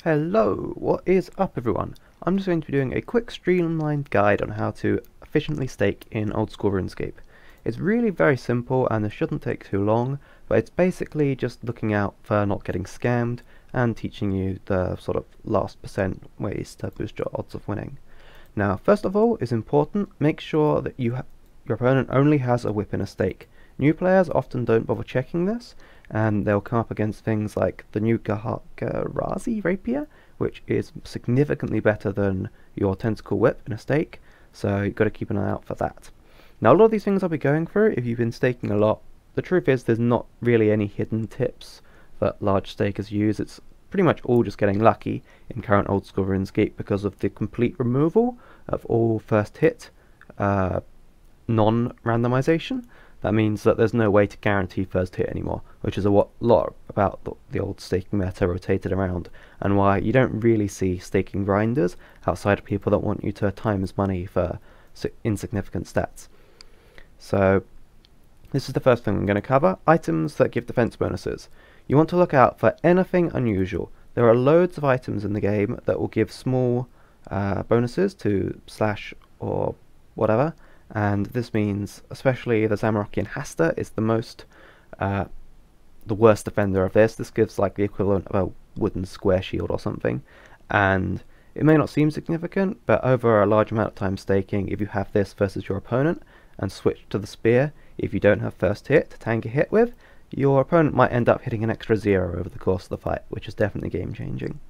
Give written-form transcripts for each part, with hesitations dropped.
Hello, what is up everyone? I'm just going to be doing a quick streamlined guide on how to efficiently stake in old school RuneScape. It's really very simple and it shouldn't take too long, but it's basically just looking out for not getting scammed and teaching you the sort of last % ways to boost your odds of winning. Now, first of all, it's important, make sure that your opponent only has a whip in a stake. New players often don't bother checking this, and they'll come up against things like the new Garazi Rapier, which is significantly better than your Tentacle Whip in a stake, so you've got to keep an eye out for that. Now, a lot of these things I'll be going through, if you've been staking a lot, the truth is there's not really any hidden tips that large stakers use. It's pretty much all just getting lucky in current old school RuneScape because of the complete removal of all first hit non-randomization. That means that there's no way to guarantee first hit anymore, which is a lot about the old staking meta rotated around, and why you don't really see staking grinders outside of people that want you to times money for insignificant stats. So this is the first thing I'm going to cover, items that give defense bonuses. You want to look out for anything unusual. There are loads of items in the game that will give small bonuses to slash or whatever, and this means especially the Zamorakian Hasta is the worst defender of this. This gives like the equivalent of a wooden square shield or something, and it may not seem significant, but over a large amount of time staking, if you have this versus your opponent and switch to the spear, if you don't have first hit to tank a hit with, your opponent might end up hitting an extra 0 over the course of the fight, which is definitely game changing.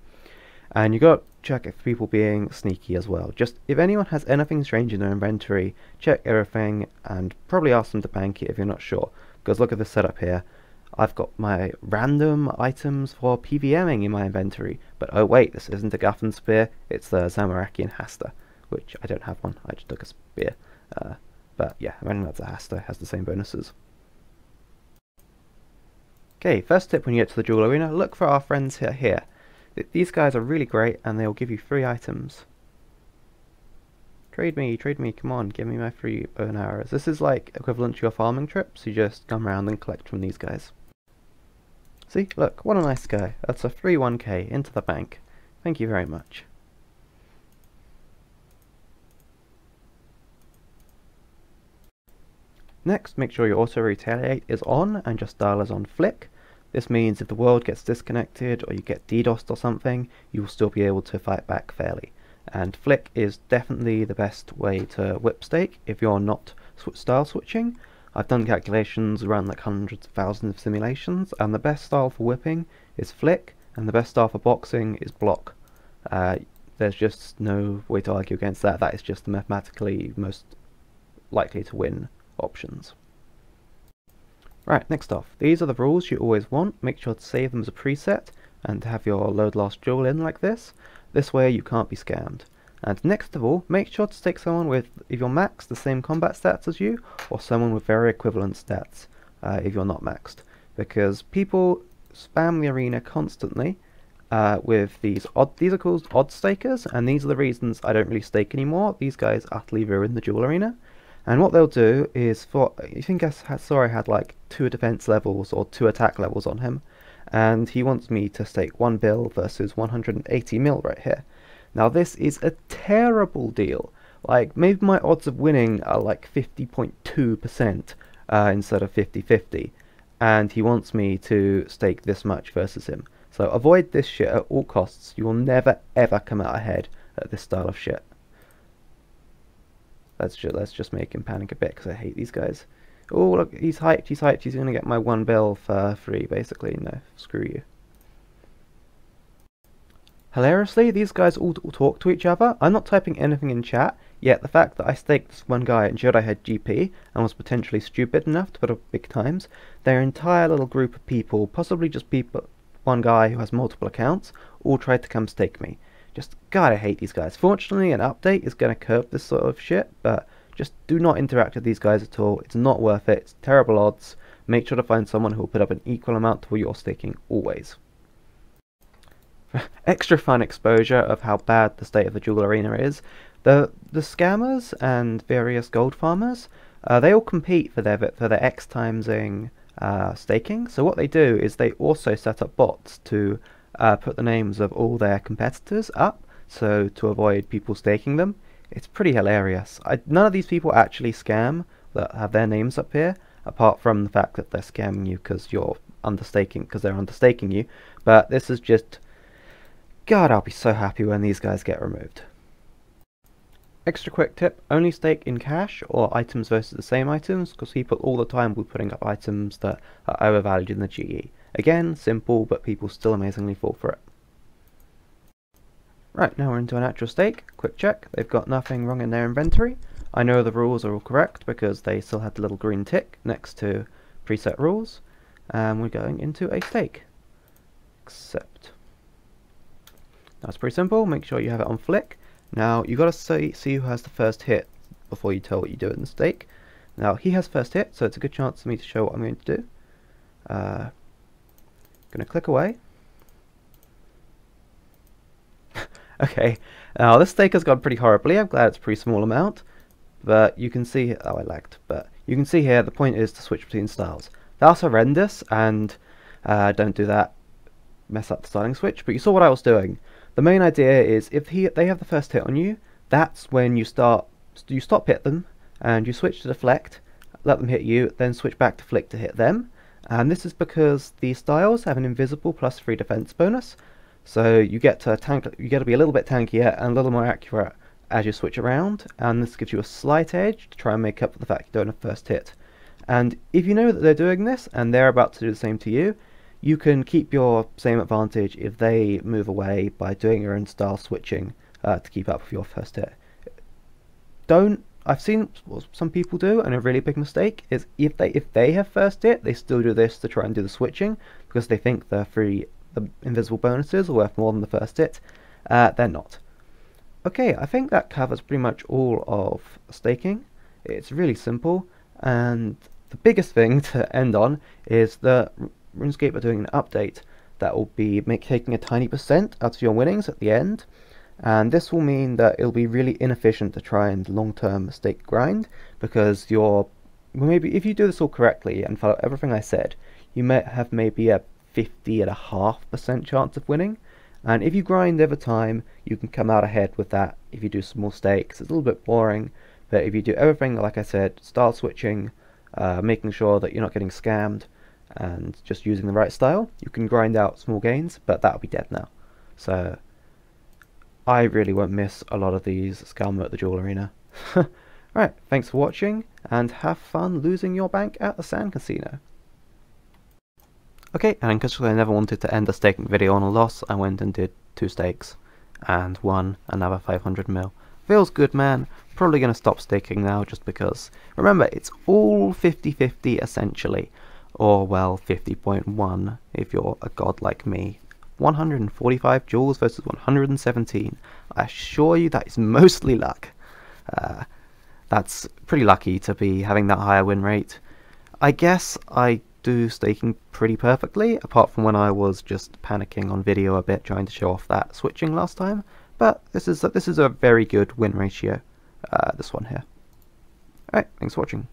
And you got to check if people being sneaky as well. Just if anyone has anything strange in their inventory, check everything and probably ask them to bank it if you're not sure. Because look at this setup here. I've got my random items for PVMing in my inventory, but oh wait, this isn't a Guffin Spear, it's the Zamorakian Hasta, which I don't have one, I just took a spear. But yeah, imagine that's a Hasta, has the same bonuses. Okay, first tip when you get to the Duel Arena, look for our friends here. These guys are really great and they'll give you free items. Trade me, come on, give me my free bow and arrows. This is like equivalent to your farming trips, you just come around and collect from these guys. See, look, what a nice guy. That's a free 1k into the bank. Thank you very much. Next, make sure your auto retaliate is on and just dial is on flick. This means if the world gets disconnected or you get DDoSed or something, you will still be able to fight back fairly. And flick is definitely the best way to whip stake if you're not style switching. I've done calculations around like hundreds of thousands of simulations, and the best style for whipping is flick, and the best style for boxing is block. There's just no way to argue against that. That is just the mathematically most likely to win options. Right, next off, these are the rules you always want. Make sure to save them as a preset and to have your load last duel in like this. This way you can't be scammed. And next of all, make sure to stake someone with, if you're maxed, the same combat stats as you, or someone with very equivalent stats if you're not maxed. Because people spam the arena constantly with these are called odd stakers, and these are the reasons I don't really stake anymore. These guys utterly ruin the duel arena. And what they'll do is, you think I saw I had like 2 defense levels or 2 attack levels on him, and he wants me to stake 1 bill versus 180 mil right here. Now this is a terrible deal. Like, maybe my odds of winning are like 50.2% instead of 50-50, and he wants me to stake this much versus him. So avoid this shit at all costs. You will never ever come out ahead at this style of shit. Let's just make him panic a bit, because I hate these guys. Oh look, he's hyped, he's going to get my 1 bill for free, basically. No, screw you. Hilariously, these guys all talk to each other. I'm not typing anything in chat, yet the fact that I staked this one guy and showed I had GP, and was potentially stupid enough to put up big times, their entire little group of people, possibly just one guy who has multiple accounts, all tried to come stake me. Just, God, I hate these guys. Fortunately, an update is going to curb this sort of shit, but just do not interact with these guys at all. It's not worth it. It's terrible odds. Make sure to find someone who will put up an equal amount to what you're staking, always. For extra fun exposure of how bad the state of the duel arena is, the scammers and various gold farmers, they all compete for their X timesing staking. So what they do is they also set up bots to put the names of all their competitors up, so to avoid people staking them. It's pretty hilarious. None of these people actually scam that have their names up here, apart from the fact that they're scamming you because they're understaking you. But this is just, God, I'll be so happy when these guys get removed. Extra quick tip, only stake in cash or items versus the same items, because people all the time will be putting up items that are overvalued in the GE. Again, simple, but people still amazingly fall for it. Right, now we're into an actual stake. Quick check, they've got nothing wrong in their inventory. I know the rules are all correct because they still had the little green tick next to preset rules. And we're going into a stake. Accept. That's pretty simple, make sure you have it on flick. Now, you've got to see who has the first hit before you tell what you do in the stake. Now, he has first hit, so it's a good chance for me to show what I'm going to do. Going to click away. Okay, now this stake has gone pretty horribly. I'm glad it's a pretty small amount. But you can see, oh, I lagged. But you can see here, the point is to switch between styles. That's horrendous, and don't do that. Mess up the styling switch. But you saw what I was doing. The main idea is if they have the first hit on you, that's when you stop hit them, and you switch to deflect, let them hit you, then switch back to flick to hit them. And this is because the styles have an invisible +3 defense bonus, so you get to be a little bit tankier and a little more accurate as you switch around, and this gives you a slight edge to try and make up for the fact you don't have first hit. And if you know that they're doing this and they're about to do the same to you, you can keep your same advantage if they move away by doing your own style switching to keep up with your first hit. I've seen what some people do, and a really big mistake is if they have first hit, they still do this to try and do the switching because they think the invisible bonuses are worth more than the first hit. They're not. Okay, I think that covers pretty much all of staking. It's really simple, and the biggest thing to end on is that RuneScape are doing an update that will be taking a tiny % out of your winnings at the end, and this will mean that it'll be really inefficient to try and long-term stake grind, because maybe if you do this all correctly and follow everything I said, you may have maybe a 50.5% chance of winning, and if you grind over time, you can come out ahead with that if you do some more stakes. It's a little bit boring, but if you do everything like I said, style switching, making sure that you're not getting scammed, and just using the right style, you can grind out small gains, but that'll be dead now. So I really won't miss a lot of these scam at the Jewel Arena. Right, thanks for watching, and have fun losing your bank at the Sand Casino. Okay, and because I never wanted to end a staking video on a loss, I went and did 2 stakes, and won another 500 mil. Feels good, man. Probably going to stop staking now just because, remember, it's all 50-50 essentially. Or, well, 50.1 if you're a god like me. 145 jewels versus 117. I assure you that is mostly luck. That's pretty lucky to be having that higher win rate. I guess I do staking pretty perfectly, apart from when I was just panicking on video a bit trying to show off that switching last time. But this is a very good win ratio, this one here. Alright, thanks for watching.